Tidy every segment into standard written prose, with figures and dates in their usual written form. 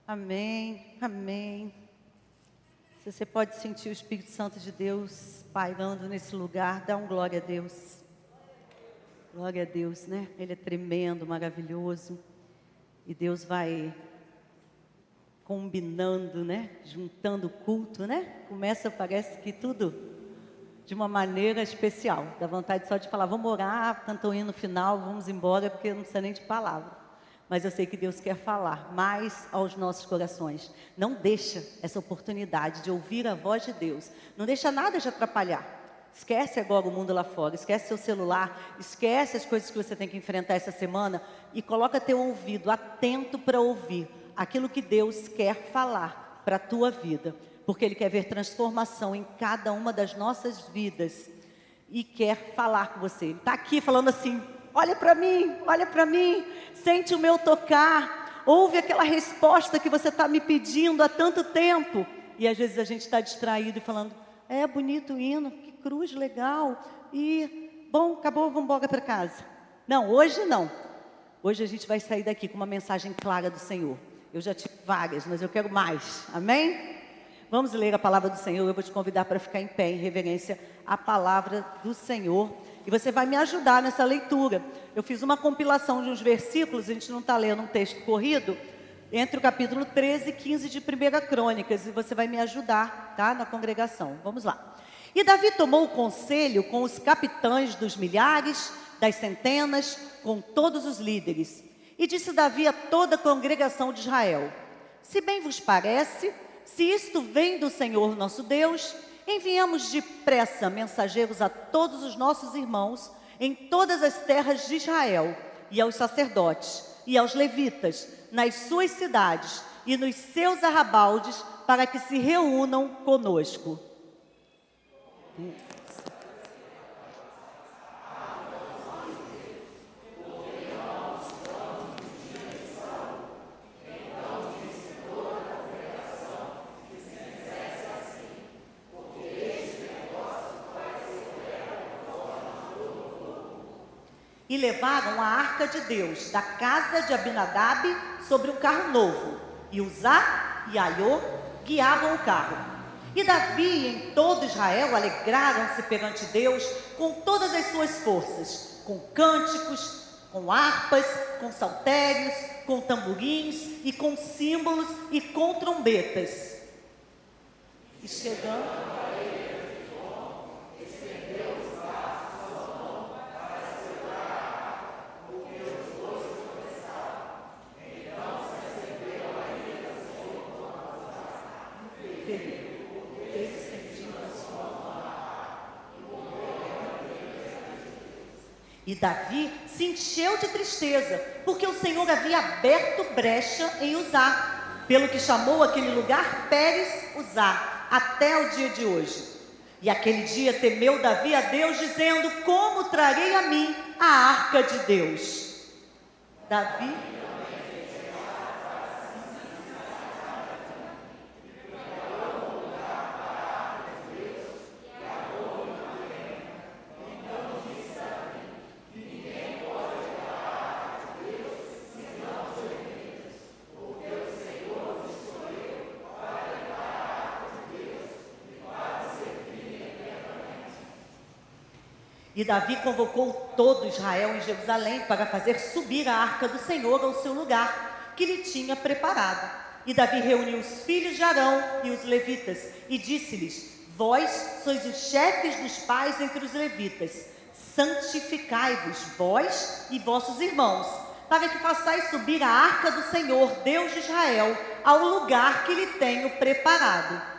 Amém, amém. Se você pode sentir o Espírito Santo de Deus pairando nesse lugar, dá um glória a Deus. Glória a Deus, né? Ele é tremendo, maravilhoso. E Deus vai combinando, né? Juntando o culto, né? Começa, parece que tudo de uma maneira especial. Dá vontade só de falar, vamos orar, cantam hino no final, vamos embora, porque não precisa nem de palavra. Mas eu sei que Deus quer falar mais aos nossos corações. Não deixa essa oportunidade de ouvir a voz de Deus. Não deixa nada de atrapalhar. Esquece agora o mundo lá fora, esquece seu celular, esquece as coisas que você tem que enfrentar essa semana e coloca teu ouvido atento para ouvir aquilo que Deus quer falar para a tua vida. Porque Ele quer ver transformação em cada uma das nossas vidas e quer falar com você. Ele está aqui falando assim, olha para mim, sente o meu tocar, ouve aquela resposta que você está me pedindo há tanto tempo. E às vezes a gente está distraído e falando, bonito o hino, que cruz legal, e bom, acabou, vamos embora para casa. Não, hoje não. Hoje a gente vai sair daqui com uma mensagem clara do Senhor. Eu já tive várias, mas eu quero mais, amém? Vamos ler a palavra do Senhor. Eu vou te convidar para ficar em pé em reverência à palavra do Senhor. E você vai me ajudar nessa leitura. Eu fiz uma compilação de uns versículos, a gente não está lendo um texto corrido, entre o capítulo 13 e 15 de 1 Crônicas. E você vai me ajudar, tá? Na congregação. Vamos lá. E Davi tomou o conselho com os capitães dos milhares, das centenas, com todos os líderes. E disse Davi a toda a congregação de Israel: se bem vos parece, se isto vem do Senhor nosso Deus, enviamos depressa mensageiros a todos os nossos irmãos em todas as terras de Israel, e aos sacerdotes, e aos levitas, nas suas cidades e nos seus arrabaldes, para que se reúnam conosco. E levaram a arca de Deus da casa de Abinadab sobre um carro novo. E Uzá e Aiô guiavam o carro. E Davi e em todo Israel alegraram-se perante Deus com todas as suas forças, com cânticos, com harpas, com saltérios, com tamborins e com símbolos e com trombetas. E chegando... E Davi se encheu de tristeza, porque o Senhor havia aberto brecha em Uzá, pelo que chamou aquele lugar Pérez Uzá, até o dia de hoje. E aquele dia temeu Davi a Deus, dizendo: como trarei a mim a arca de Deus? Davi... E Davi convocou todo Israel em Jerusalém para fazer subir a arca do Senhor ao seu lugar, que lhe tinha preparado. E Davi reuniu os filhos de Arão e os levitas, e disse-lhes: vós sois os chefes dos pais entre os levitas, santificai-vos, vós e vossos irmãos, para que façais subir a arca do Senhor, Deus de Israel, ao lugar que lhe tenho preparado.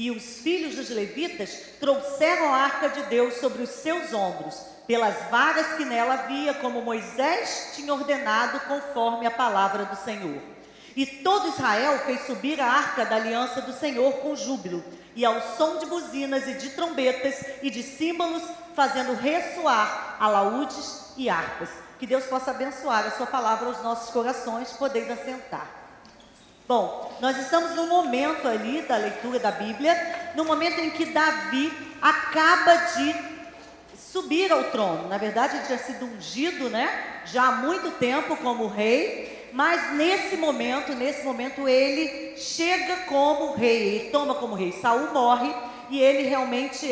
E os filhos dos levitas trouxeram a arca de Deus sobre os seus ombros, pelas varas que nela havia, como Moisés tinha ordenado, conforme a palavra do Senhor. E todo Israel fez subir a arca da aliança do Senhor com júbilo, e ao som de buzinas e de trombetas e de símbolos, fazendo ressoar alaúdes e harpas. Que Deus possa abençoar a sua palavra aos nossos corações. Podeis assentar. Bom, nós estamos num momento ali da leitura da Bíblia, no momento em que Davi acaba de subir ao trono. Na verdade, ele tinha sido ungido, né, já há muito tempo como rei, mas nesse momento ele chega como rei, ele toma como rei. Saul morre e ele realmente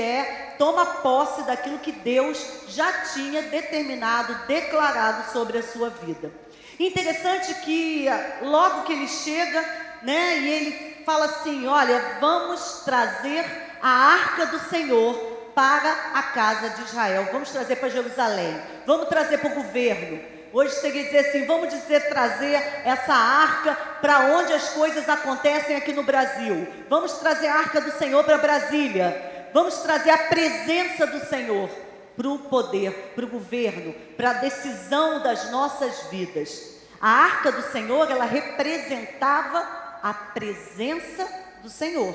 toma posse daquilo que Deus já tinha determinado, declarado sobre a sua vida. Interessante que logo que ele chega, né, e ele fala assim: olha, vamos trazer a arca do Senhor para a casa de Israel, vamos trazer para Jerusalém, vamos trazer para o governo. Hoje seria dizer assim, vamos trazer essa arca para onde as coisas acontecem aqui no Brasil. Vamos trazer a arca do Senhor para Brasília. Vamos trazer a presença do Senhor para o poder, para o governo, para a decisão das nossas vidas. A arca do Senhor, ela representava a presença do Senhor,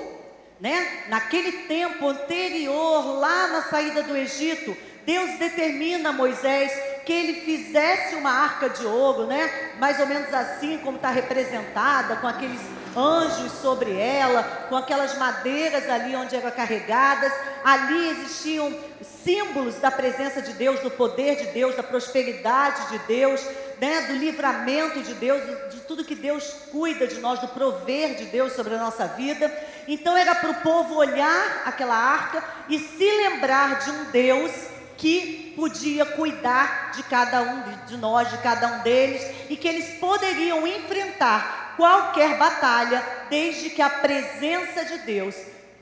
né? Naquele tempo anterior, lá na saída do Egito, Deus determina a Moisés que ele fizesse uma arca de ouro, né? Mais ou menos assim como está representada, com aqueles anjos sobre ela, com aquelas madeiras ali onde eram carregadas. Ali existiam símbolos da presença de Deus, do poder de Deus, da prosperidade de Deus, né? Do livramento de Deus, de tudo que Deus cuida de nós, do prover de Deus sobre a nossa vida. Então era para o povo olhar aquela arca e se lembrar de um Deus que podia cuidar de cada um de nós, de cada um deles, e que eles poderiam enfrentar qualquer batalha, desde que a presença de Deus,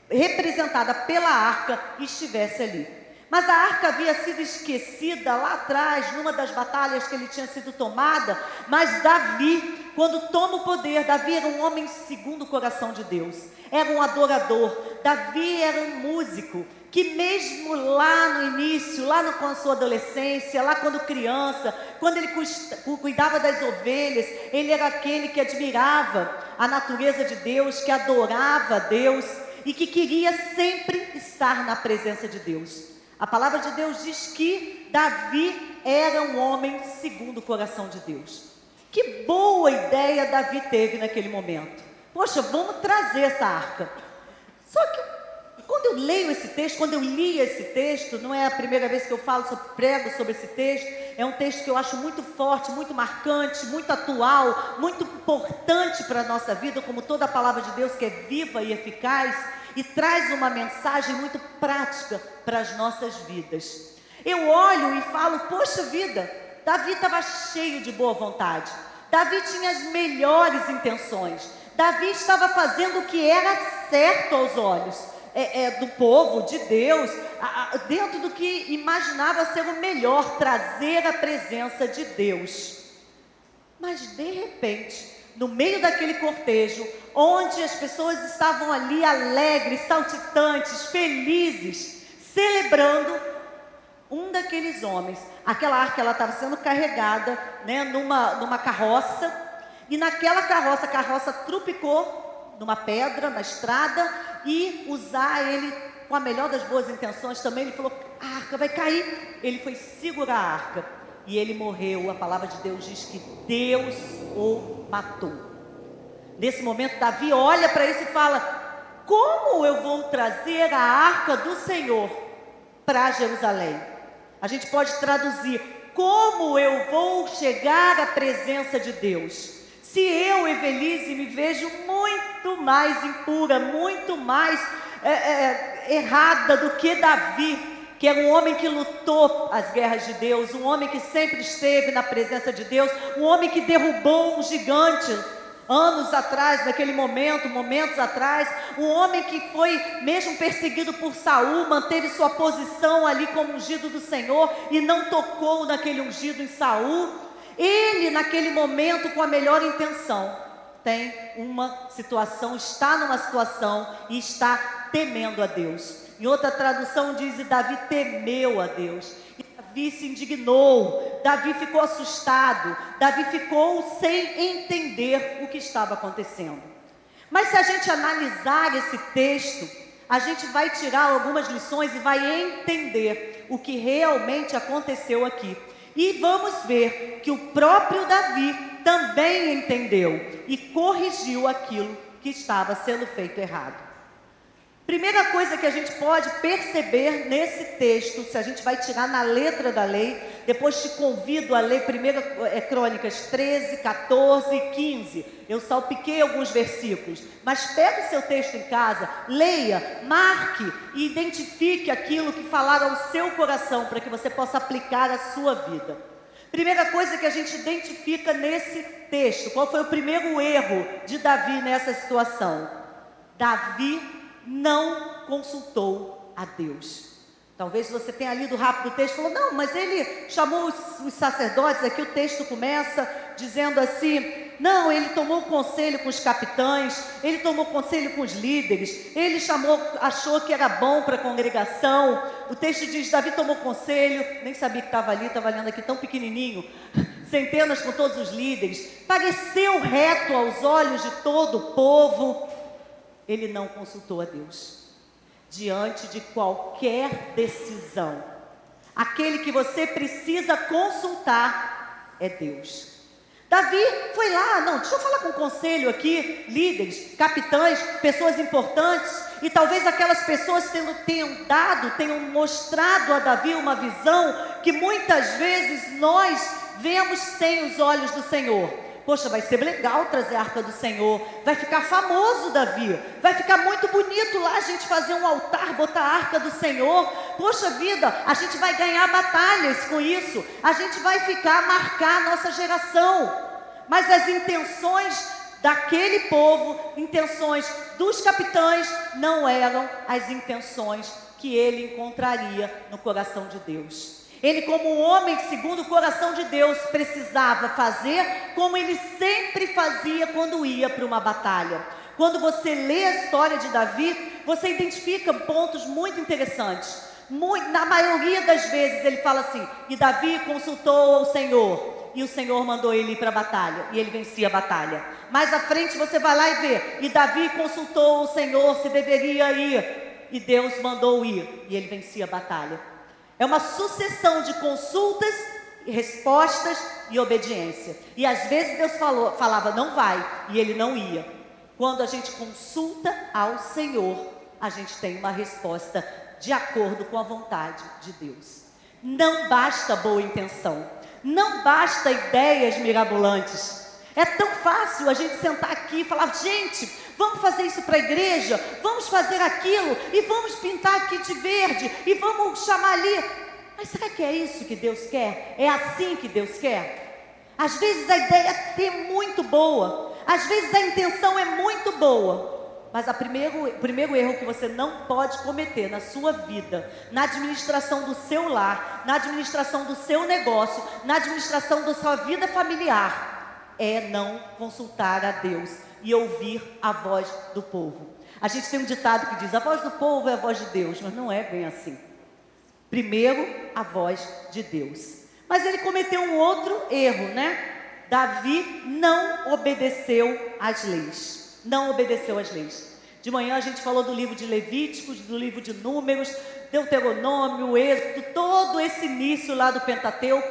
representada pela arca, estivesse ali. Mas a arca havia sido esquecida lá atrás, numa das batalhas que ele tinha sido tomada. Mas Davi, quando toma o poder, Davi era um homem segundo o coração de Deus, era um adorador. Davi era um músico, que mesmo lá no início, com a sua adolescência, lá quando criança, quando ele cuidava das ovelhas, ele era aquele que admirava a natureza de Deus, que adorava a Deus e que queria sempre estar na presença de Deus. A palavra de Deus diz que Davi era um homem segundo o coração de Deus. Que boa ideia Davi teve naquele momento. Poxa, vamos trazer essa arca. Só que quando eu leio esse texto, quando eu li esse texto, não é a primeira vez que eu prego sobre esse texto, é um texto que eu acho muito forte, muito marcante, muito atual, muito importante para a nossa vida, como toda a palavra de Deus que é viva e eficaz, e traz uma mensagem muito prática para as nossas vidas. Eu olho e falo, poxa vida, Davi estava cheio de boa vontade, Davi tinha as melhores intenções, Davi estava fazendo o que era certo aos olhos do povo, de Deus, dentro do que imaginava ser o melhor, trazer a presença de Deus. Mas de repente, no meio daquele cortejo, onde as pessoas estavam ali alegres, saltitantes, felizes, celebrando, um daqueles homens, aquela arca, ela estava sendo carregada, né, numa carroça, e naquela carroça, a carroça trupicou numa pedra, na estrada, e usar ele com a melhor das boas intenções também. Ele falou, a arca vai cair. Ele foi segurar a arca e ele morreu. A palavra de Deus diz que Deus o matou. Nesse momento, Davi olha para isso e fala, como eu vou trazer a arca do Senhor para Jerusalém? A gente pode traduzir, como eu vou chegar à presença de Deus? Se eu, Evelise, me vejo muito mais impura, muito mais errada do que Davi, que era um homem que lutou as guerras de Deus, um homem que sempre esteve na presença de Deus, um homem que derrubou um gigante anos atrás, naquele momentos atrás, um homem que foi mesmo perseguido por Saul, manteve sua posição ali como ungido do Senhor e não tocou naquele ungido em Saul. Ele, naquele momento, com a melhor intenção, tem uma situação, está numa situação e está temendo a Deus. Em outra tradução diz, e Davi temeu a Deus. E Davi se indignou, Davi ficou assustado, Davi ficou sem entender o que estava acontecendo. Mas se a gente analisar esse texto, a gente vai tirar algumas lições e vai entender o que realmente aconteceu aqui. E vamos ver que o próprio Davi também entendeu e corrigiu aquilo que estava sendo feito errado. Primeira coisa que a gente pode perceber nesse texto, se a gente vai tirar na letra da lei, depois te convido a ler 1 Crônicas 13, 14 e 15. Eu salpiquei alguns versículos, mas pega o seu texto em casa, leia, marque e identifique aquilo que falaram ao seu coração, para que você possa aplicar à sua vida. Primeira coisa que a gente identifica nesse texto, qual foi o primeiro erro de Davi nessa situação? Davi não consultou a Deus. Talvez você tenha lido rápido o texto e falou, não, mas ele chamou os sacerdotes, aqui o texto começa dizendo assim, não, ele tomou conselho com os capitães, ele tomou conselho com os líderes, ele achou que era bom para a congregação. O texto diz, Davi tomou conselho, nem sabia que estava ali, estava lendo aqui tão pequenininho, centenas com todos os líderes, pareceu reto aos olhos de todo o povo. Ele não consultou a Deus. Diante de qualquer decisão, aquele que você precisa consultar é Deus. Davi foi lá, não, deixa eu falar com o conselho aqui, líderes, capitães, pessoas importantes, e talvez aquelas pessoas tenham mostrado a Davi uma visão que muitas vezes nós vemos sem os olhos do Senhor. Poxa, vai ser legal trazer a arca do Senhor, vai ficar famoso, Davi, vai ficar muito bonito lá a gente fazer um altar, botar a arca do Senhor. Poxa vida, a gente vai ganhar batalhas com isso, a gente vai marcar a nossa geração. Mas as intenções daquele povo, intenções dos capitães, não eram as intenções que ele encontraria no coração de Deus. Ele, como um homem segundo o coração de Deus, precisava fazer como ele sempre fazia quando ia para uma batalha. Quando você lê a história de Davi, você identifica pontos muito interessantes. Na maioria das vezes ele fala assim, e Davi consultou ao Senhor, e o Senhor mandou ele ir para a batalha, e ele vencia a batalha. Mais à frente você vai lá e vê, e Davi consultou ao Senhor se deveria ir, e Deus mandou ir, e ele vencia a batalha. É uma sucessão de consultas, respostas e obediência. E às vezes Deus falava, não vai, e ele não ia. Quando a gente consulta ao Senhor, a gente tem uma resposta de acordo com a vontade de Deus. Não basta boa intenção, não basta ideias mirabolantes. É tão fácil a gente sentar aqui e falar, gente, vamos fazer isso para a igreja, vamos fazer aquilo, e vamos pintar aqui de verde, e vamos chamar ali. Mas será que é isso que Deus quer? É assim que Deus quer? Às vezes a ideia é muito boa, às vezes a intenção é muito boa, mas o primeiro erro que você não pode cometer na sua vida, na administração do seu lar, na administração do seu negócio, na administração da sua vida familiar, é não consultar a Deus e ouvir a voz do povo. A gente tem um ditado que diz, a voz do povo é a voz de Deus, mas não é bem assim. Primeiro, a voz de Deus. Mas ele cometeu um outro erro, né? Davi não obedeceu às leis. Não obedeceu às leis. De manhã a gente falou do livro de Levíticos, do livro de Números, Deuteronômio, Êxodo, todo esse início lá do Pentateuco.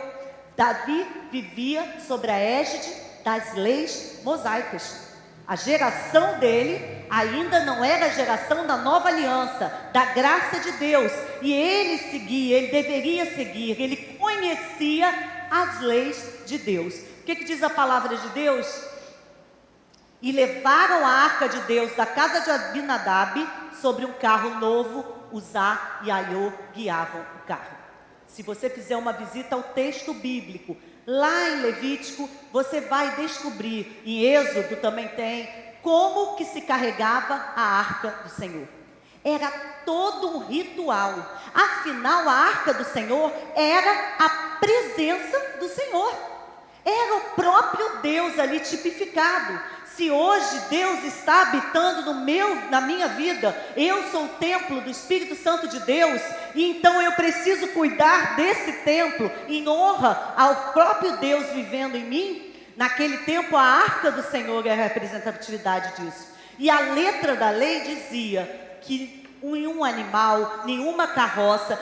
Davi vivia sob a égide das leis mosaicas. A geração dele ainda não era a geração da nova aliança, da graça de Deus. E ele seguia, ele deveria seguir, ele conhecia as leis de Deus. O que diz a palavra de Deus? E levaram a arca de Deus da casa de Abinadab sobre um carro novo, Uzá e Aiô guiavam o carro. Se você fizer uma visita ao texto bíblico, lá em Levítico, você vai descobrir, em Êxodo também tem, como que se carregava a arca do Senhor. Era todo um ritual. Afinal, a arca do Senhor era a presença do Senhor. Era o próprio Deus ali tipificado. Se hoje Deus está habitando na minha vida, eu sou o templo do Espírito Santo de Deus, e então eu preciso cuidar desse templo em honra ao próprio Deus vivendo em mim. Naquele tempo a arca do Senhor é a representatividade disso. E a letra da lei dizia que nenhum animal, nenhuma carroça,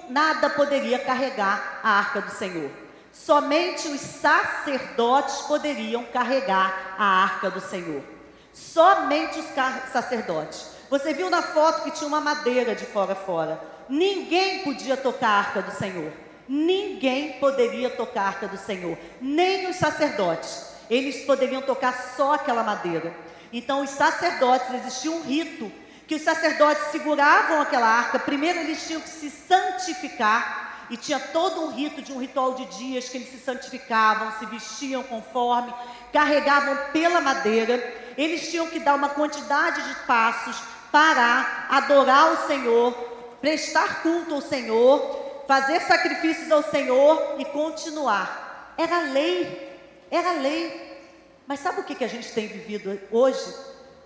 nada poderia carregar a arca do Senhor. Somente os sacerdotes poderiam carregar a arca do Senhor. Somente os sacerdotes. Você viu na foto que tinha uma madeira de fora a fora. Ninguém podia tocar a arca do Senhor. Ninguém poderia tocar a arca do Senhor. Nem os sacerdotes. Eles poderiam tocar só aquela madeira. Então os sacerdotes, existia um rito que os sacerdotes seguravam aquela arca. Primeiro eles tinham que se santificar. E tinha todo um rito, de um ritual de dias, que eles se santificavam, se vestiam conforme, carregavam pela madeira. Eles tinham que dar uma quantidade de passos, parar, adorar o Senhor, prestar culto ao Senhor, fazer sacrifícios ao Senhor e continuar. Era lei, era lei. Mas sabe o que a gente tem vivido hoje?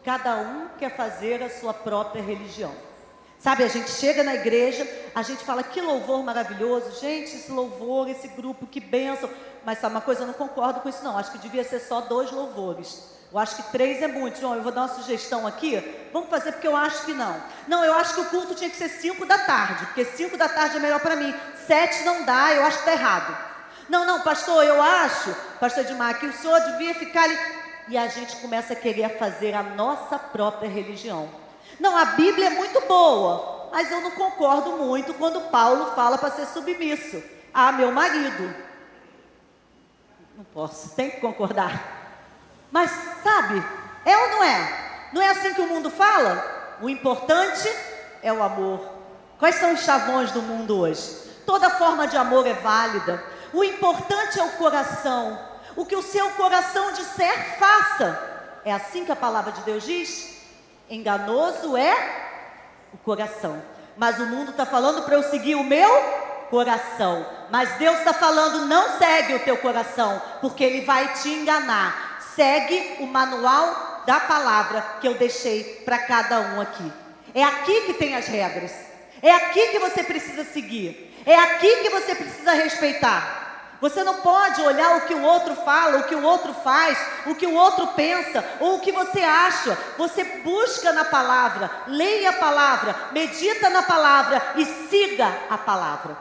Cada um quer fazer a sua própria religião. Sabe, a gente chega na igreja, a gente fala, que louvor maravilhoso, gente, esse louvor, esse grupo, que bênção. Mas sabe uma coisa, eu não concordo com isso não, acho que devia ser só 2 louvores. Eu acho que 3 é muito. João, eu vou dar uma sugestão aqui, vamos fazer porque eu acho que não. Não, eu acho que o culto tinha que ser 5 da tarde, porque 5 da tarde é melhor para mim. 7 não dá, eu acho que está errado. Não, pastor, eu acho, pastor Edmar, que o senhor devia ficar ali. E a gente começa a querer fazer a nossa própria religião. Não, a Bíblia é muito boa, mas eu não concordo muito quando Paulo fala para ser submisso a meu marido. Não posso, tem que concordar. Mas sabe, é ou não é? Não é assim que o mundo fala? O importante é o amor. Quais são os chavões do mundo hoje? Toda forma de amor é válida. O importante é o coração. O que o seu coração disser, faça. É assim que a palavra de Deus diz? Enganoso é o coração. Mas o mundo está falando para eu seguir o meu coração. Mas Deus está falando, não segue o teu coração, porque ele vai te enganar. Segue o manual da palavra que eu deixei para cada um aqui. É aqui que tem as regras. É aqui que você precisa seguir. É aqui que você precisa respeitar. Você não pode olhar o que o outro fala, o que o outro faz, o que o outro pensa, ou o que você acha. Você busca na palavra, leia a palavra, medita na palavra e siga a palavra.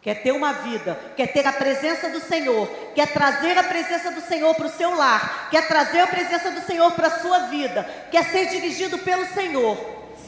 Quer ter uma vida, quer ter a presença do Senhor, quer trazer a presença do Senhor para o seu lar, quer trazer a presença do Senhor para a sua vida, quer ser dirigido pelo Senhor,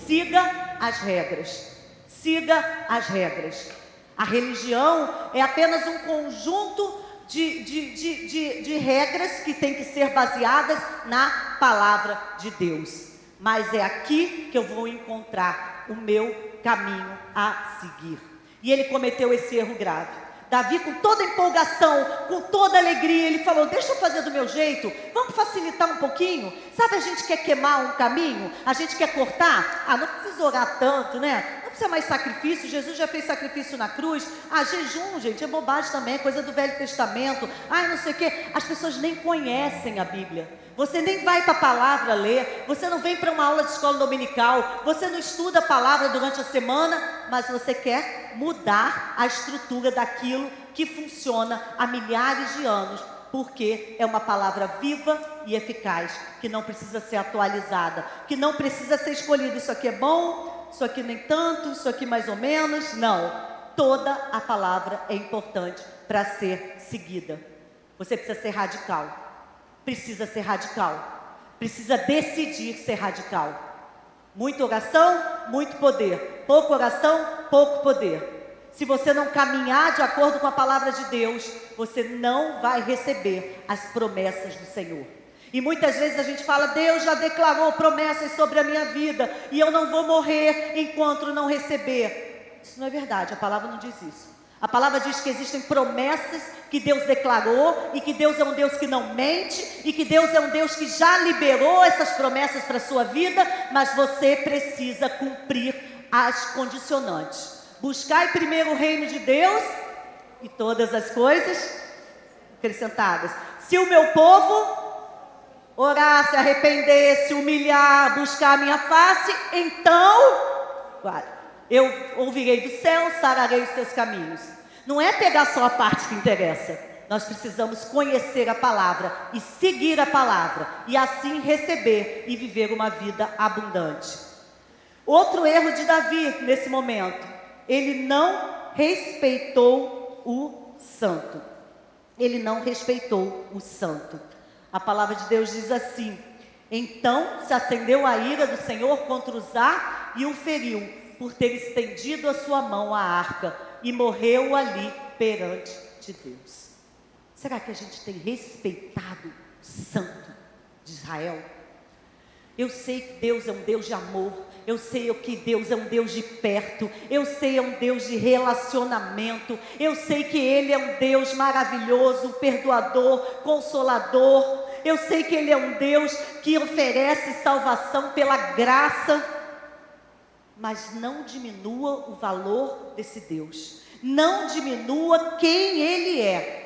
siga as regras. Siga as regras. A religião é apenas um conjunto de regras que tem que ser baseadas na palavra de Deus. Mas é aqui que eu vou encontrar o meu caminho a seguir. E ele cometeu esse erro grave. Davi, com toda empolgação, com toda alegria, ele falou, deixa eu fazer do meu jeito, vamos facilitar um pouquinho. Sabe, a gente quer queimar um caminho, a gente quer cortar, não precisa orar tanto, né? Não precisa mais sacrifício, Jesus já fez sacrifício na cruz. Jejum, gente, é bobagem também, é coisa do Velho Testamento. Não sei o quê. As pessoas nem conhecem a Bíblia. Você nem vai para a palavra ler, você não vem para uma aula de escola dominical, você não estuda a palavra durante a semana, mas você quer mudar a estrutura daquilo que funciona há milhares de anos, porque é uma palavra viva e eficaz, que não precisa ser atualizada, que não precisa ser escolhida. Isso aqui é bom, isso aqui nem tanto, isso aqui mais ou menos. Não, toda a palavra é importante para ser seguida. Você precisa ser radical. Precisa ser radical, precisa decidir ser radical. Muita oração, muito poder. Pouca oração, pouco poder. Se você não caminhar de acordo com a palavra de Deus, você não vai receber as promessas do Senhor. E muitas vezes a gente fala, Deus já declarou promessas sobre a minha vida, e eu não vou morrer enquanto não receber. Isso não é verdade, a palavra não diz isso. A palavra diz que existem promessas que Deus declarou, e que Deus é um Deus que não mente, e que Deus é um Deus que já liberou essas promessas para a sua vida, mas você precisa cumprir as condicionantes. Buscai primeiro o reino de Deus e todas as coisas acrescentadas. Se o meu povo orar, se arrepender, se humilhar, buscar a minha face, então, eu ouvirei do céu, sararei os seus caminhos. Não é pegar só a parte que interessa. Nós precisamos conhecer a palavra e seguir a palavra, e assim receber e viver uma vida abundante. Outro erro de Davi nesse momento, ele não respeitou o santo. Ele não respeitou o santo. A palavra de Deus diz assim: então se acendeu a ira do Senhor contra Uzá e o feriu, por ter estendido a sua mão à arca, e morreu ali perante de Deus. Será que a gente tem respeitado o santo de Israel? Eu sei que Deus é um Deus de amor, eu sei que Deus é um Deus de perto, eu sei que é um Deus de relacionamento, eu sei que Ele é um Deus maravilhoso, perdoador, consolador, eu sei que Ele é um Deus que oferece salvação pela graça, mas não diminua o valor desse Deus, não diminua quem Ele é.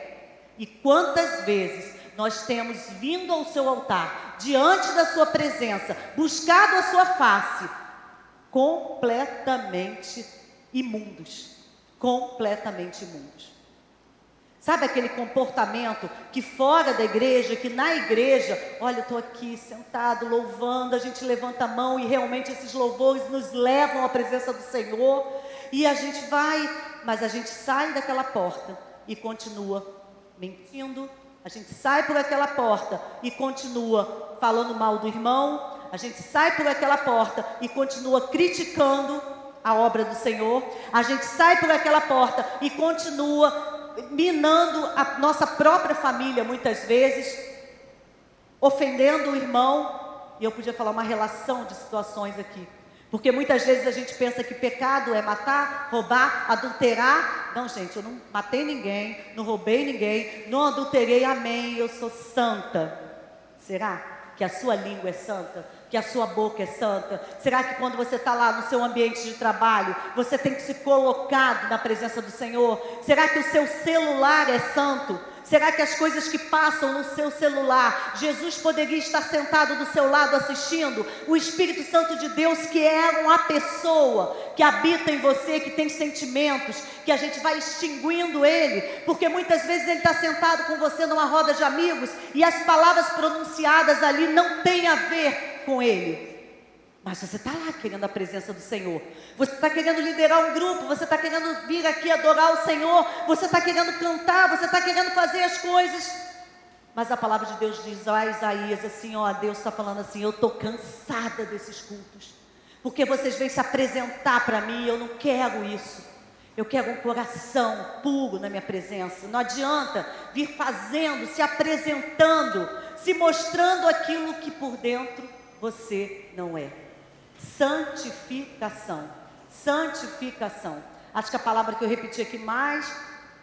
E quantas vezes nós temos vindo ao seu altar, diante da sua presença, buscado a sua face, completamente imundos, completamente imundos. Sabe aquele comportamento que fora da igreja, que na igreja, olha, eu estou aqui sentado, louvando, a gente levanta a mão e realmente esses louvores nos levam à presença do Senhor, e a gente vai, mas a gente sai daquela porta e continua mentindo, a gente sai por aquela porta e continua falando mal do irmão, a gente sai por aquela porta e continua criticando a obra do Senhor, a gente sai por aquela porta e continua minando a nossa própria família muitas vezes, ofendendo o irmão, e eu podia falar uma relação de situações aqui, porque muitas vezes a gente pensa que pecado é matar, roubar, adulterar. Não, gente, eu não matei ninguém, não roubei ninguém, não adulterei, amém, eu sou santa. Será que a sua língua é santa? Que a sua boca é santa? Será que quando você está lá no seu ambiente de trabalho, você tem que se colocar na presença do Senhor? Será que o seu celular é santo? Será que as coisas que passam no seu celular, Jesus poderia estar sentado do seu lado assistindo? O Espírito Santo de Deus, que é uma pessoa que habita em você, que tem sentimentos, que a gente vai extinguindo ele, porque muitas vezes ele está sentado com você numa roda de amigos e as palavras pronunciadas ali não têm a ver com ele. Mas você está lá querendo a presença do Senhor, você está querendo liderar um grupo, você está querendo vir aqui adorar o Senhor, você está querendo cantar, você está querendo fazer as coisas, mas a palavra de Deus diz a Isaías assim, ó, Deus está falando assim, eu estou cansada desses cultos, porque vocês vêm se apresentar para mim, eu não quero isso, eu quero um coração puro na minha presença. Não adianta vir fazendo, se apresentando, se mostrando aquilo que por dentro você não é. Santificação, santificação. Acho que a palavra que eu repeti aqui mais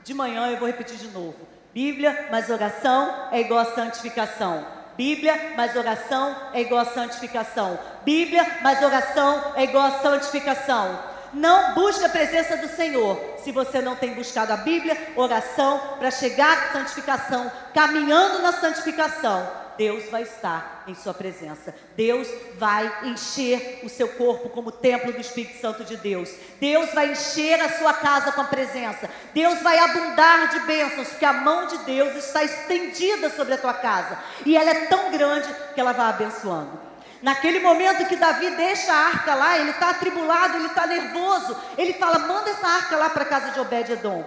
de manhã eu vou repetir de novo. Bíblia mais oração é igual a santificação. Bíblia mais oração é igual a santificação. Bíblia mais oração é igual a santificação. Não busque a presença do Senhor se você não tem buscado a Bíblia, oração, para chegar à santificação, caminhando na santificação. Deus vai estar em sua presença. Deus vai encher o seu corpo como templo do Espírito Santo de Deus. Deus vai encher a sua casa com a presença. Deus vai abundar de bênçãos, porque a mão de Deus está estendida sobre a tua casa. E ela é tão grande que ela vai abençoando. Naquele momento que Davi deixa a arca lá, ele está atribulado, ele está nervoso. Ele fala, manda essa arca lá para a casa de Obed-edom.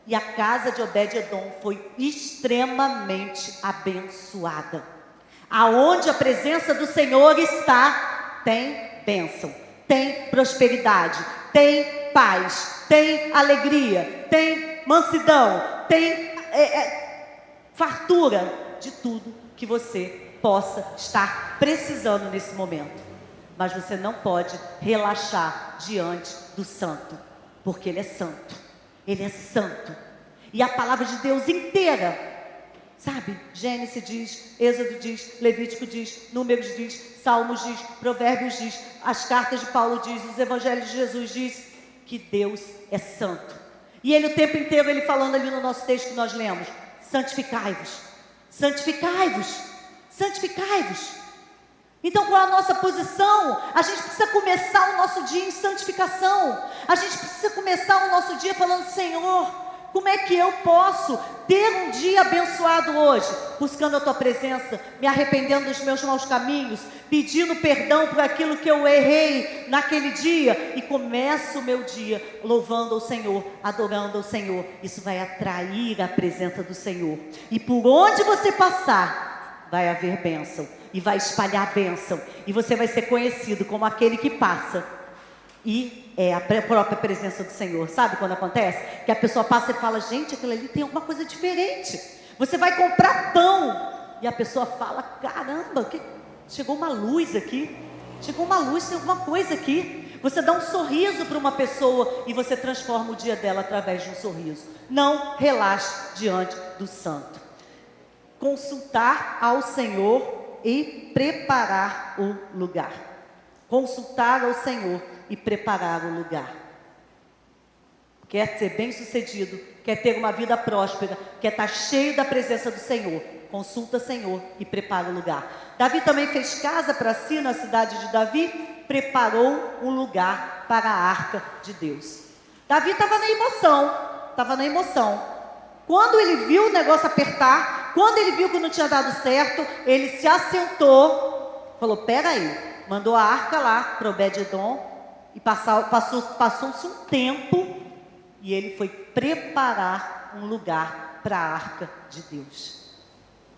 E a casa de Obed-edom foi extremamente abençoada. Aonde a presença do Senhor está, tem bênção, tem prosperidade, tem paz, tem alegria, tem mansidão, tem fartura de tudo que você possa estar precisando nesse momento. Mas você não pode relaxar diante do santo, porque ele é santo. Ele é santo. E a palavra de Deus inteira, sabe? Gênesis diz, Êxodo diz, Levítico diz, Números diz, Salmos diz, Provérbios diz, as cartas de Paulo diz, os evangelhos de Jesus diz que Deus é santo. E ele o tempo inteiro, ele falando ali no nosso texto que nós lemos, santificai-vos, santificai-vos, santificai-vos. Então, qual é a nossa posição? A gente precisa começar o nosso dia em santificação. A gente precisa começar o nosso dia falando: Senhor, como é que eu posso ter um dia abençoado hoje? Buscando a Tua presença, me arrependendo dos meus maus caminhos, pedindo perdão por aquilo que eu errei naquele dia, e começo o meu dia louvando ao Senhor, adorando ao Senhor. Isso vai atrair a presença do Senhor, e por onde você passar, vai haver bênção, e vai espalhar bênção, e você vai ser conhecido como aquele que passa, e é a própria presença do Senhor. Sabe quando acontece? Que a pessoa passa e fala: gente, aquilo ali tem alguma coisa diferente. Você vai comprar pão, e a pessoa fala: caramba, chegou uma luz aqui, chegou uma luz, tem alguma coisa aqui. Você dá um sorriso para uma pessoa, e você transforma o dia dela através de um sorriso. Não relaxe diante do santo. Consultar ao Senhor e preparar o lugar. Consultar ao Senhor e preparar o lugar. Quer ser bem sucedido, quer ter uma vida próspera, quer estar cheio da presença do Senhor, consulta o Senhor e prepara o lugar. Davi também fez casa para si na cidade de Davi, preparou um lugar para a arca de Deus. Davi estava na emoção, Quando ele viu o negócio apertar, quando ele viu que não tinha dado certo, ele se assentou, falou: pera aí, mandou a arca lá para Obed-edom, e passou-se um tempo, e ele foi preparar um lugar para a arca de Deus.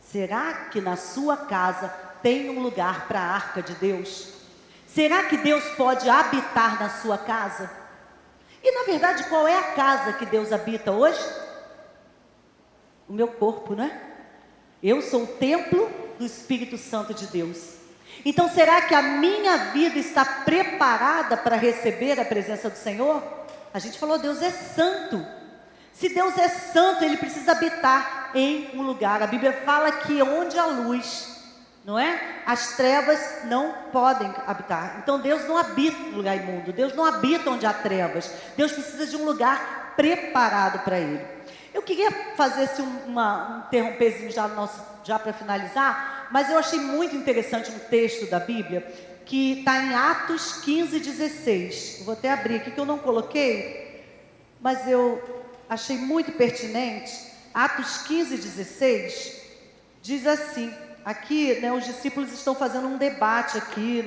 Será que na sua casa tem um lugar para a arca de Deus? Será que Deus pode habitar na sua casa? E na verdade, qual é a casa que Deus habita hoje? O meu corpo, né? Eu sou o templo do Espírito Santo de Deus. Então, será que a minha vida está preparada para receber a presença do Senhor? A gente falou: Deus é santo. Se Deus é santo, Ele precisa habitar em um lugar. A Bíblia fala que onde há luz, não é? As trevas não podem habitar. Então, Deus não habita em lugar imundo. Deus não habita onde há trevas. Deus precisa de um lugar preparado para Ele. Eu queria fazer um interromperzinho já para finalizar, mas eu achei muito interessante um texto da Bíblia, que está em Atos 15:16. Vou até abrir aqui, que eu não coloquei, mas eu achei muito pertinente. Atos 15:16 diz assim, aqui, né, os discípulos estão fazendo um debate aqui,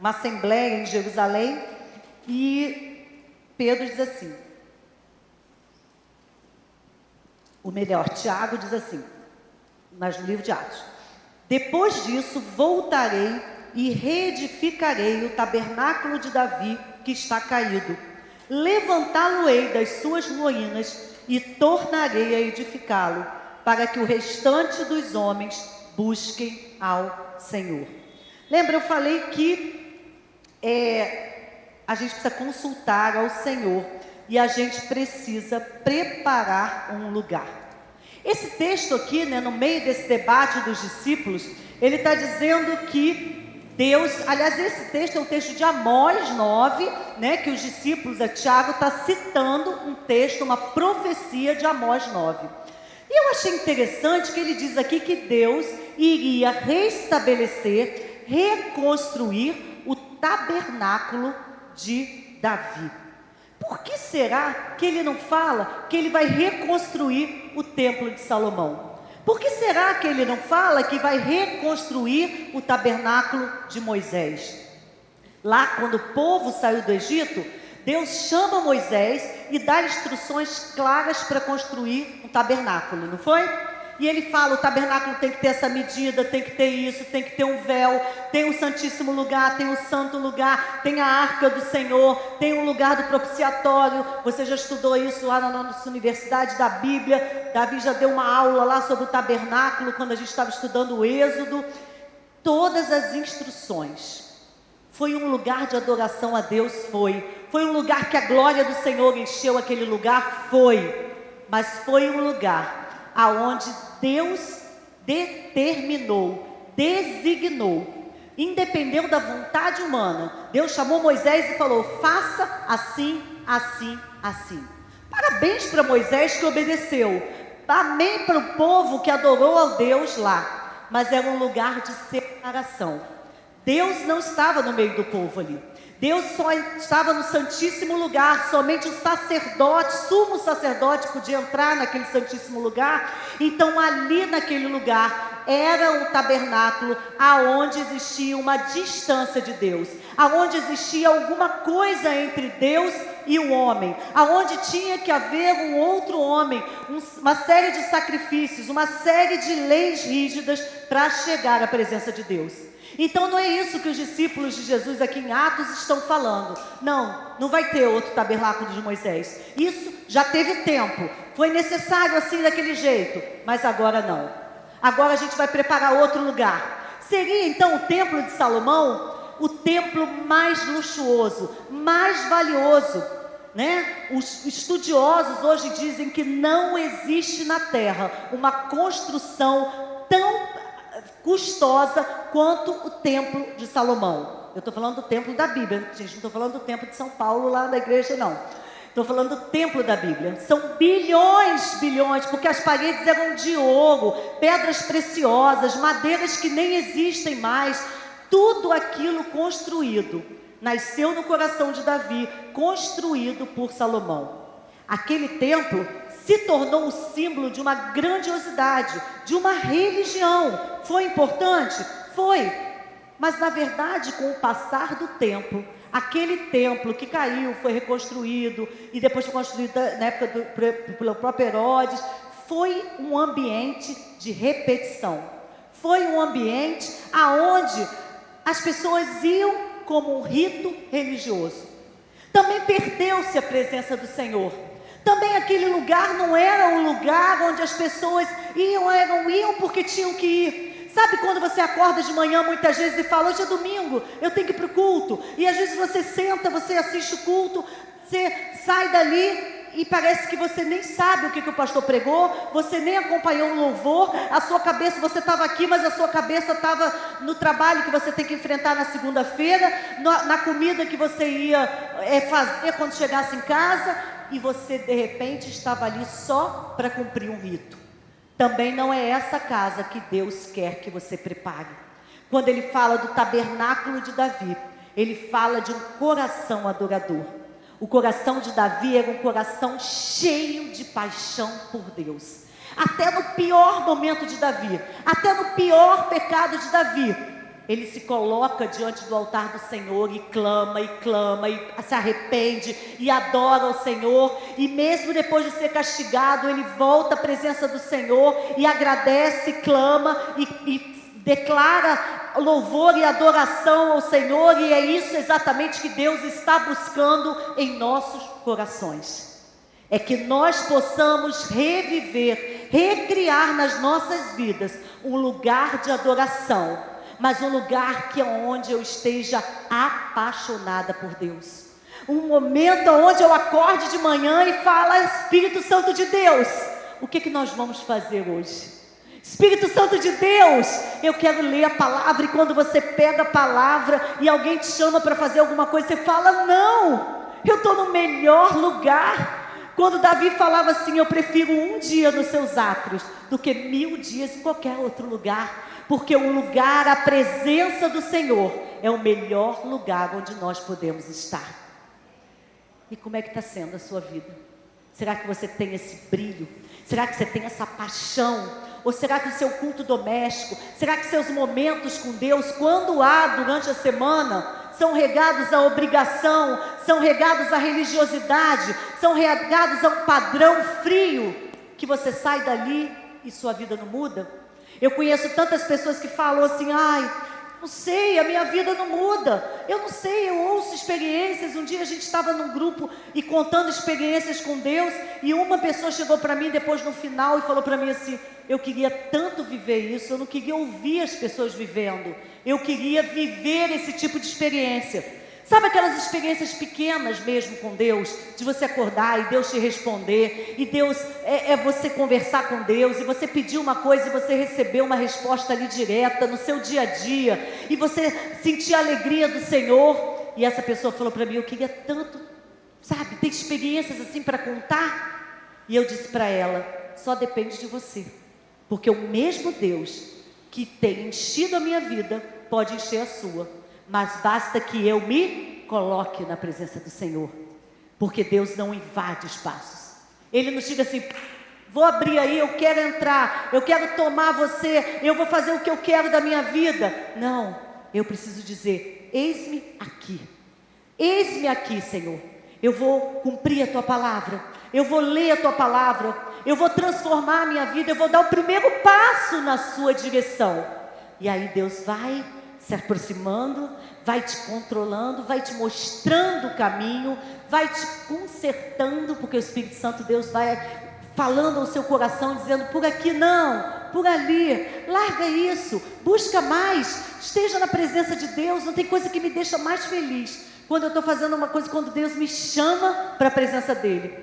uma assembleia em Jerusalém, e Pedro diz assim, Tiago diz assim, mas no livro de Atos: depois disso voltarei e reedificarei o tabernáculo de Davi que está caído, levantá-lo-ei das suas ruínas e tornarei a edificá-lo, para que o restante dos homens busquem ao Senhor. Lembra, eu falei que a gente precisa consultar ao Senhor, e a gente precisa preparar um lugar. Esse texto aqui, né, no meio desse debate dos discípulos, ele está dizendo que Deus, aliás, esse texto é um texto de Amós 9, né, que os discípulos, Tiago está citando um texto, uma profecia de Amós 9. E eu achei interessante que ele diz aqui que Deus iria restabelecer, reconstruir o tabernáculo de Davi. Por que será que ele não fala que ele vai reconstruir o templo de Salomão? Por que será que ele não fala que vai reconstruir o tabernáculo de Moisés? Lá, quando o povo saiu do Egito, Deus chama Moisés e dá instruções claras para construir um tabernáculo, não foi? E ele fala: o tabernáculo tem que ter essa medida, tem que ter isso, tem que ter um véu, tem o santíssimo lugar, tem o santo lugar, tem a arca do Senhor, tem o lugar do propiciatório. Você já estudou isso lá na nossa universidade da Bíblia. Davi já deu uma aula lá sobre o tabernáculo, quando a gente estava estudando o Êxodo. Todas as instruções. Foi um lugar de adoração a Deus, foi um lugar que a glória do Senhor encheu aquele lugar, mas foi um lugar aonde Deus determinou, designou, independeu da vontade humana. Deus chamou Moisés e falou: faça assim, assim, assim. Parabéns para Moisés que obedeceu. Amém para o povo que adorou ao Deus lá. mas era um lugar de separação. Deus não estava no meio do povo ali. Deus só estava no santíssimo lugar. Somente o sacerdote, sumo sacerdote, podia entrar naquele santíssimo lugar. Então ali naquele lugar era um tabernáculo aonde existia uma distância de Deus, aonde existia alguma coisa entre Deus e o homem, aonde tinha que haver um outro homem, uma série de sacrifícios, uma série de leis rígidas para chegar à presença de Deus. Então não é isso que os discípulos de Jesus aqui em Atos estão falando. Não vai ter outro tabernáculo de Moisés. Isso já teve tempo, foi necessário assim daquele jeito, mas agora não. Agora a gente vai preparar outro lugar. Seria então o templo de Salomão o templo mais luxuoso, mais valioso, né? Os estudiosos hoje dizem que não existe na terra uma construção tão custosa quanto o templo de Salomão. Eu estou falando do templo da Bíblia, gente, não estou falando do templo de São Paulo lá da igreja, não. Estou falando do templo da Bíblia. São bilhões, porque as paredes eram de ouro, pedras preciosas, madeiras que nem existem mais. Tudo aquilo construído, nasceu no coração de Davi, construído por Salomão. Aquele templo se tornou o símbolo de uma grandiosidade, de uma religião. Foi importante? Foi. Mas na verdade, com o passar do tempo, aquele templo que caiu, foi reconstruído, e depois foi construído na época pelo próprio Herodes, foi um ambiente de repetição. Foi um ambiente aonde as pessoas iam como um rito religioso. Também perdeu-se a presença do Senhor. Também aquele lugar não era um lugar onde as pessoas iam porque tinham que ir. Sabe quando você acorda de manhã muitas vezes e fala, hoje é domingo, eu tenho que ir para o culto. E às vezes você senta, você assiste o culto, você sai dali e parece que você nem sabe o que o pastor pregou, você nem acompanhou o louvor, a sua cabeça, você estava aqui, mas a sua cabeça estava no trabalho que você tem que enfrentar na segunda-feira, na comida que você ia fazer quando chegasse em casa, e você de repente estava ali só para cumprir um rito. Também não é essa casa que Deus quer que você prepare. Quando ele fala do tabernáculo de Davi, ele fala de um coração adorador. O coração de Davi era um coração cheio de paixão por Deus. Até no pior momento de Davi, até no pior pecado de Davi, ele se coloca diante do altar do Senhor e clama, e se arrepende, e adora o Senhor, e mesmo depois de ser castigado, ele volta à presença do Senhor, e agradece, clama, e declara louvor e adoração ao Senhor, e é isso exatamente que Deus está buscando em nossos corações. É que nós possamos reviver, recriar nas nossas vidas um lugar de adoração, mas um lugar que é onde eu esteja apaixonada por Deus. Um momento onde eu acorde de manhã e fale, Espírito Santo de Deus, o que nós vamos fazer hoje? Espírito Santo de Deus, eu quero ler a palavra. E quando você pega a palavra e alguém te chama para fazer alguma coisa, você fala, não, eu estou no melhor lugar. Quando Davi falava assim, eu prefiro um dia nos seus átrios do que 1000 dias em qualquer outro lugar, porque o lugar, a presença do Senhor é o melhor lugar onde nós podemos estar. E como é que está sendo a sua vida? Será que você tem esse brilho? Será que você tem essa paixão? Ou será que o seu culto doméstico, será que seus momentos com Deus, quando há durante a semana, são regados à obrigação, são regados à religiosidade, são regados a um padrão frio, que você sai dali e sua vida não muda? Eu conheço tantas pessoas que falam assim, não sei, a minha vida não muda, eu não sei, eu ouço experiências. Um dia a gente estava num grupo e contando experiências com Deus, e uma pessoa chegou para mim depois no final e falou para mim assim, eu queria tanto viver isso, eu não queria ouvir as pessoas vivendo, eu queria viver esse tipo de experiência. Sabe aquelas experiências pequenas mesmo com Deus, de você acordar e Deus te responder, e Deus, você conversar com Deus, e você pedir uma coisa e você receber uma resposta ali direta no seu dia a dia, e você sentir a alegria do Senhor. E essa pessoa falou para mim, eu queria tanto, sabe, ter experiências assim para contar. E eu disse para ela, só depende de você, porque o mesmo Deus que tem enchido a minha vida pode encher a sua, mas basta que eu me coloque na presença do Senhor, porque Deus não invade espaços. Ele não chega assim: vou abrir aí, eu quero entrar, eu quero tomar você, eu vou fazer o que eu quero da minha vida. Não, eu preciso dizer: eis-me aqui, Senhor. Eu vou cumprir a tua palavra, eu vou ler a tua palavra, eu vou transformar a minha vida, eu vou dar o primeiro passo na sua direção. E aí Deus vai se aproximando, vai te controlando, vai te mostrando o caminho, vai te consertando, porque o Espírito Santo, Deus vai falando ao seu coração, dizendo: por aqui não, por ali, larga isso, busca mais, esteja na presença de Deus. Não tem coisa que me deixa mais feliz quando eu estou fazendo uma coisa, quando Deus me chama para a presença dele.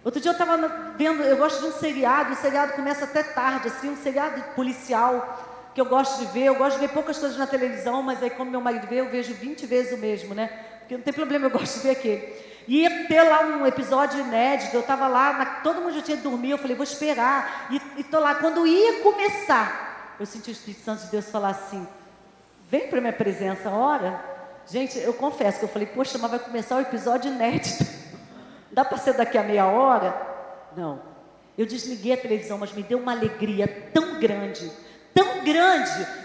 Outro dia eu estava vendo, eu gosto de um seriado, o seriado começa até tarde, assim, um seriado policial, que eu gosto de ver poucas coisas na televisão, mas aí como meu marido vê, eu vejo 20 vezes o mesmo, né? Porque não tem problema, eu gosto de ver aquele. E ia ter lá um episódio inédito, eu estava lá, todo mundo já tinha dormido, eu falei: vou esperar, e estou lá. Quando ia começar, eu senti o Espírito Santo de Deus falar assim: vem para a minha presença, ora. Gente, eu confesso que eu falei: poxa, mas vai começar o episódio inédito, dá para ser daqui a meia hora? Não, eu desliguei a televisão, mas me deu uma alegria tão grande,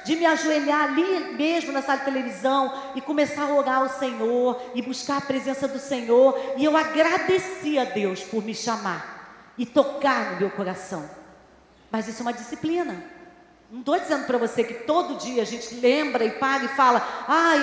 de me ajoelhar ali mesmo na sala de televisão e começar a orar ao Senhor e buscar a presença do Senhor. E eu agradeci a Deus por me chamar e tocar no meu coração. Mas isso é uma disciplina. Não estou dizendo para você que todo dia a gente lembra e para e fala: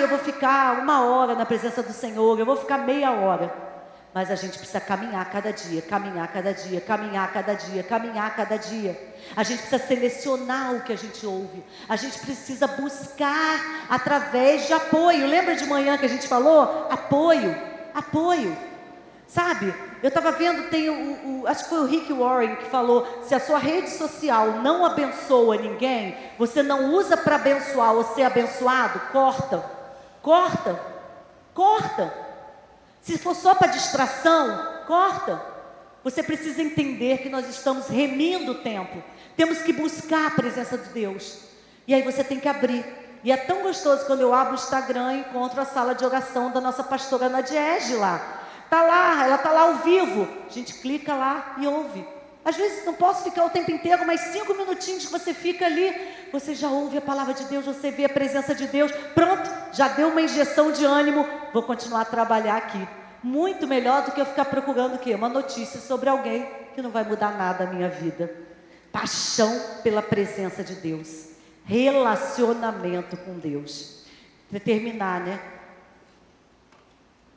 eu vou ficar 1 hora na presença do Senhor, eu vou ficar meia hora. Mas a gente precisa caminhar cada dia, caminhar cada dia, caminhar cada dia, caminhar cada dia. A gente precisa selecionar o que a gente ouve. A gente precisa buscar através de apoio. Lembra de manhã que a gente falou? Apoio. Sabe? Eu estava vendo, acho que foi o Rick Warren que falou: se a sua rede social não abençoa ninguém, você não usa para abençoar ou ser abençoado, corta. Se for só para distração, corta. Você precisa entender que nós estamos remindo o tempo. Temos que buscar a presença de Deus. E aí você tem que abrir. E é tão gostoso quando eu abro o Instagram e encontro a sala de oração da nossa pastora Nadiege lá. Ela está lá ao vivo. A gente clica lá e ouve. Às vezes não posso ficar o tempo inteiro, mas 5 minutinhos que você fica ali, você já ouve a palavra de Deus, você vê a presença de Deus. Pronto, já deu uma injeção de ânimo. Vou continuar a trabalhar aqui. Muito melhor do que eu ficar procurando o quê? Uma notícia sobre alguém que não vai mudar nada na minha vida. Paixão pela presença de Deus. Relacionamento com Deus. Para terminar, né?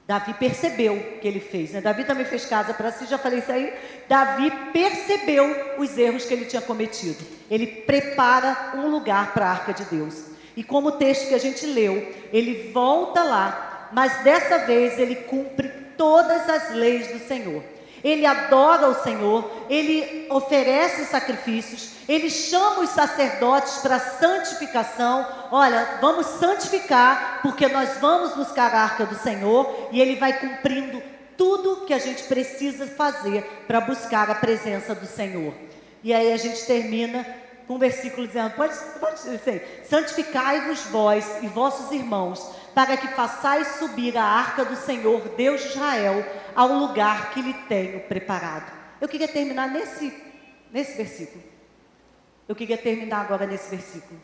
Davi percebeu o que ele fez, né? Davi também fez casa para si, já falei isso aí. Davi percebeu os erros que ele tinha cometido. Ele prepara um lugar para a arca de Deus. E como o texto que a gente leu, ele volta lá, mas dessa vez ele cumpre todas as leis do Senhor. Ele adora o Senhor, ele oferece sacrifícios, ele chama os sacerdotes para santificação. Olha, vamos santificar, porque nós vamos buscar a arca do Senhor, e ele vai cumprindo tudo que a gente precisa fazer para buscar a presença do Senhor. E aí a gente termina com um versículo dizendo, pode dizer, santificai-vos vós e vossos irmãos, para que façais subir a arca do Senhor, Deus de Israel, ao lugar que lhe tenho preparado. Eu queria terminar nesse versículo. Eu queria terminar agora nesse versículo,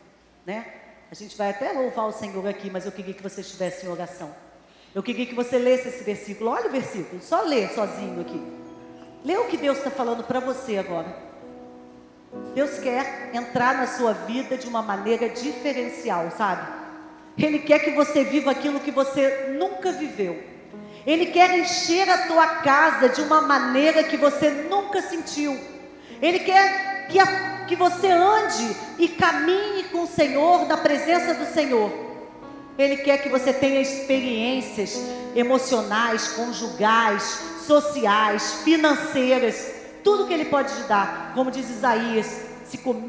né? A gente vai até louvar o Senhor aqui, mas eu queria que você estivesse em oração. Eu queria que você lesse esse versículo. Olha o versículo, só lê sozinho aqui. Lê o que Deus está falando para você agora. Deus quer entrar na sua vida de uma maneira diferencial, sabe? Ele quer que você viva aquilo que você nunca viveu. Ele quer encher a tua casa de uma maneira que você nunca sentiu. Ele quer que você ande e caminhe com o Senhor, na presença do Senhor. Ele quer que você tenha experiências emocionais, conjugais, sociais, financeiras, tudo que Ele pode te dar. Como diz Isaías,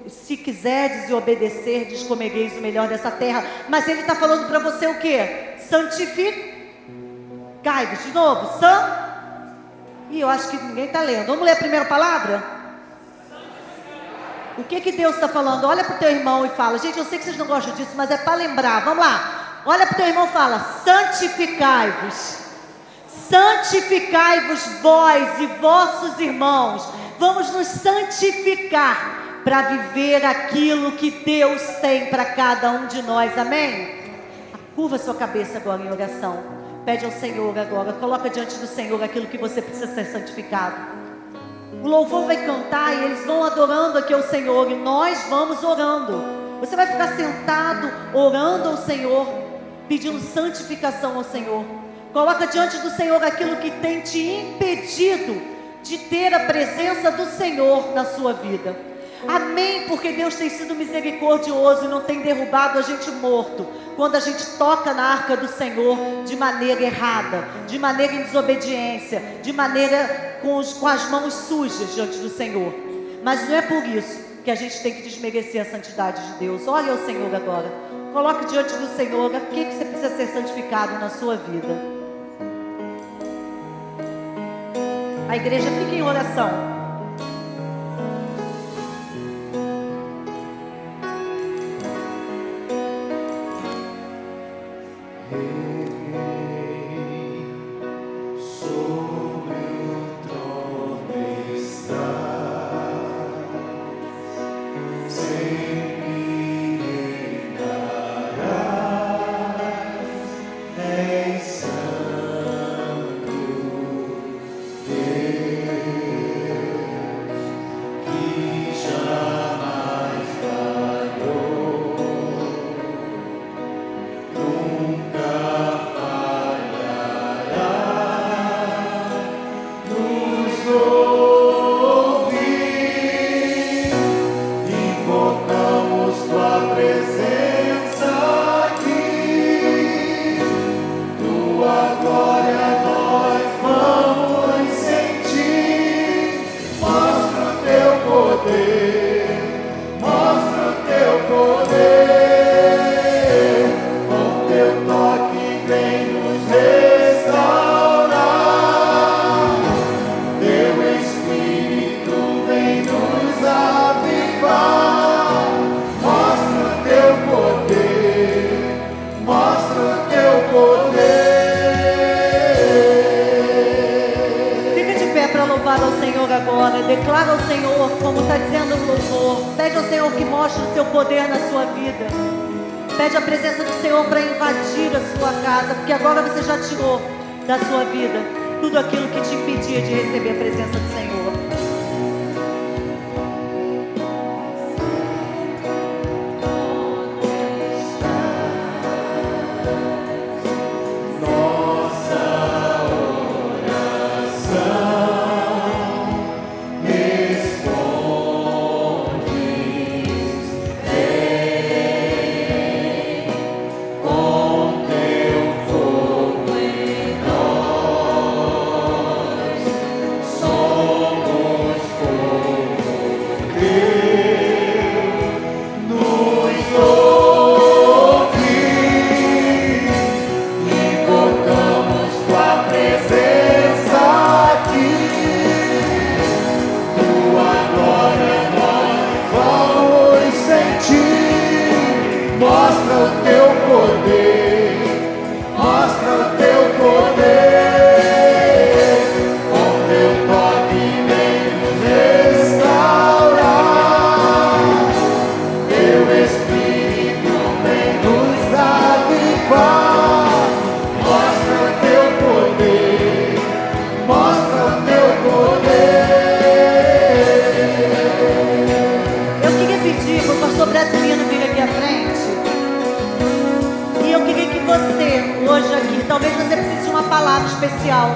se quiserdes e obedecerdes, comereis o melhor dessa terra. Mas Ele está falando para você o quê? Santificai-vos, de novo, E eu acho que ninguém está lendo. Vamos ler a primeira palavra? O que Deus está falando? Olha para o teu irmão e fala: gente, eu sei que vocês não gostam disso, mas é para lembrar. Vamos lá. Olha para o teu irmão e fala: santificai-vos. Santificai-vos vós e vossos irmãos. Vamos nos santificar para viver aquilo que Deus tem para cada um de nós. Amém? Curva sua cabeça agora em oração. Pede ao Senhor agora. Coloca diante do Senhor aquilo que você precisa ser santificado. O louvor vai cantar e eles vão adorando aqui ao Senhor. E nós vamos orando. Você vai ficar sentado orando ao Senhor, pedindo santificação ao Senhor. Coloca diante do Senhor aquilo que tem te impedido de ter a presença do Senhor na sua vida. Amém, porque Deus tem sido misericordioso e não tem derrubado a gente morto quando a gente toca na arca do Senhor de maneira errada, de maneira em desobediência, de maneira com as mãos sujas diante do Senhor. Mas não é por isso que a gente tem que desmerecer a santidade de Deus. Olha ao Senhor agora. Coloque diante do Senhor o que você precisa ser santificado na sua vida. A igreja fica em oração. Declara ao Senhor, como está dizendo o louvor. Pede ao Senhor que mostre o seu poder na sua vida. Pede a presença do Senhor para invadir a sua casa, porque agora você já tirou da sua vida tudo aquilo que te impedia de receber a presença do Senhor. Talvez você precise de uma palavra especial.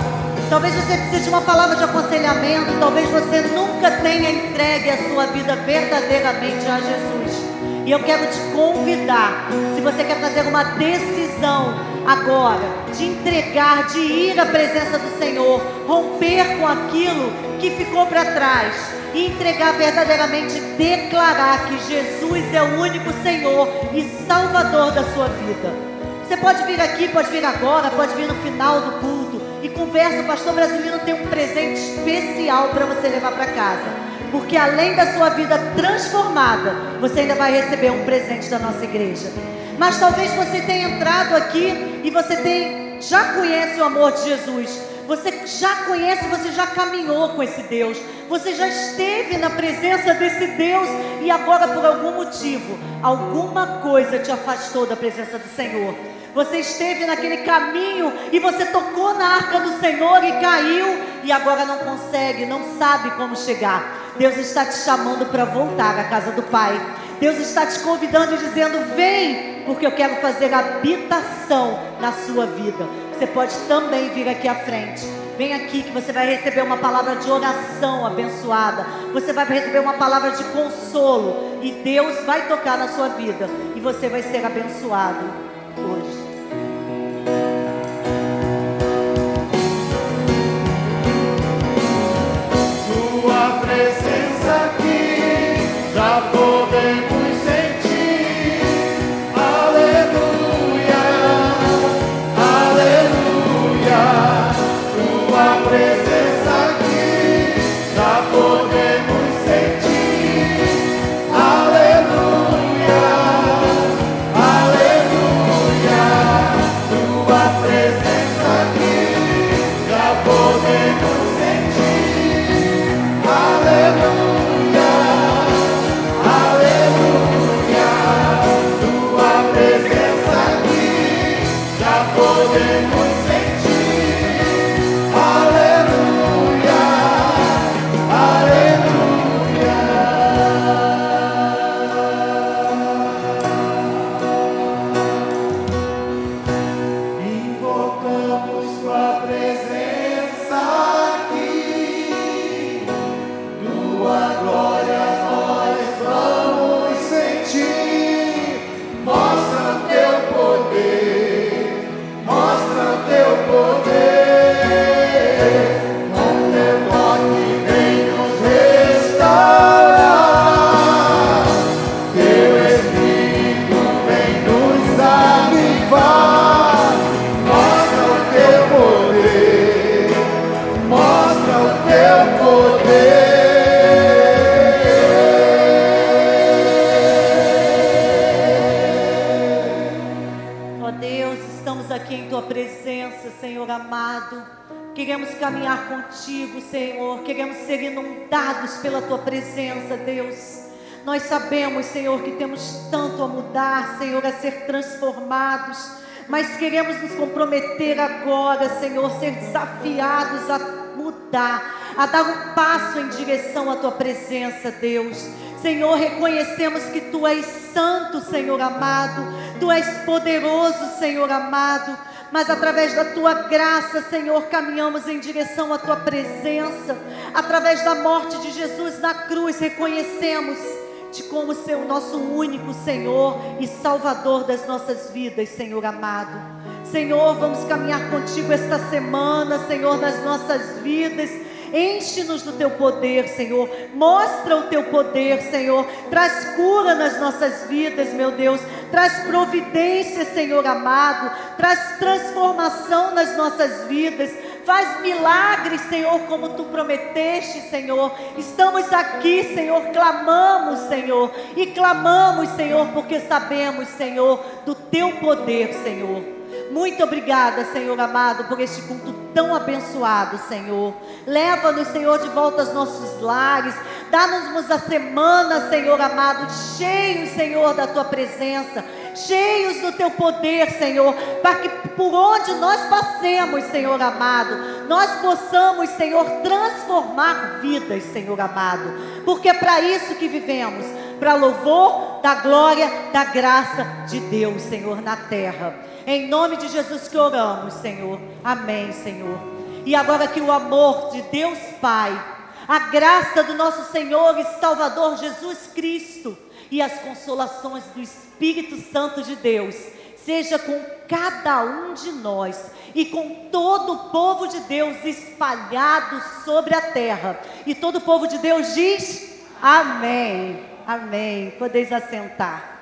Talvez você precise de uma palavra de aconselhamento. Talvez você nunca tenha entregue a sua vida verdadeiramente a Jesus. E eu quero te convidar, se você quer fazer uma decisão agora, de entregar, de ir à presença do Senhor, romper com aquilo que ficou para trás e entregar verdadeiramente, declarar que Jesus é o único Senhor e Salvador da sua vida. Você pode vir aqui, pode vir agora, pode vir no final do culto e conversa. O pastor Brasilino tem um presente especial para você levar para casa. porque além da sua vida transformada, você ainda vai receber um presente da nossa igreja. Mas talvez você tenha entrado aqui e você já conhece o amor de Jesus. Você já conhece, você já caminhou com esse Deus. Você já esteve na presença desse Deus e agora por algum motivo, alguma coisa te afastou da presença do Senhor. Você esteve naquele caminho e você tocou na arca do Senhor e caiu e agora não consegue, não sabe como chegar. Deus está te chamando para voltar à casa do Pai. Deus está te convidando e dizendo: vem, porque eu quero fazer habitação na sua vida. Você pode também vir aqui à frente. Vem aqui que você vai receber uma palavra de oração abençoada. Você vai receber uma palavra de consolo. E Deus vai tocar na sua vida. E você vai ser abençoado hoje. Tua presença aqui, já podemos sentir. Aleluia, aleluia. Tua presença aqui, já podemos sentir. Aleluia, aleluia. Tua presença aqui, já podemos sentir. Aleluia, aleluia. Tua presença aqui, já podemos sentir. Aleluia, aleluia. Invocamos tua presença aqui. Tua glória nós vamos sentir. Mostra o teu poder, mostra o teu poder. Com teu toque vem nos restaurar. Teu Espírito vem nos avivar. Mostra o teu poder, mostra o teu poder. Ó Deus, estamos aqui em Tua presença, Senhor amado. Queremos caminhar contigo, Senhor. Queremos ser inundados pela Tua presença, Deus. Nós sabemos, Senhor, que temos tanto a mudar, Senhor, a ser transformados. Mas queremos nos comprometer agora, Senhor, ser desafiados a mudar, a dar um passo em direção à Tua presença, Deus. Senhor, reconhecemos que Tu és santo, Senhor amado. Tu és poderoso, Senhor amado. Mas através da Tua graça, Senhor, caminhamos em direção à Tua presença. Através da morte de Jesus na cruz, reconhecemos-Te como o nosso único Senhor e Salvador das nossas vidas, Senhor amado. Senhor, vamos caminhar contigo esta semana, Senhor, nas nossas vidas. Enche-nos do Teu poder, Senhor. Mostra o Teu poder, Senhor. Traz cura nas nossas vidas, meu Deus. Traz providência, Senhor amado. Traz transformação nas nossas vidas. Faz milagres, Senhor, como Tu prometeste, Senhor. Estamos aqui, Senhor, clamamos, Senhor. E clamamos, Senhor, porque sabemos, Senhor, do Teu poder, Senhor. Muito obrigada, Senhor amado, por este culto tão abençoado, Senhor. Leva-nos, Senhor, de volta aos nossos lares. Dá-nos a semana, Senhor amado, cheios, Senhor, da Tua presença, cheios do Teu poder, Senhor, para que por onde nós passemos, Senhor amado, nós possamos, Senhor, transformar vidas, Senhor amado, porque é para isso que vivemos, para louvor da glória, da graça de Deus, Senhor, na terra. Em nome de Jesus que oramos, Senhor. Amém, Senhor. E agora que o amor de Deus Pai, a graça do nosso Senhor e Salvador Jesus Cristo e as consolações do Espírito Santo de Deus seja com cada um de nós e com todo o povo de Deus espalhado sobre a terra. E todo o povo de Deus diz amém. Amém. Podeis assentar.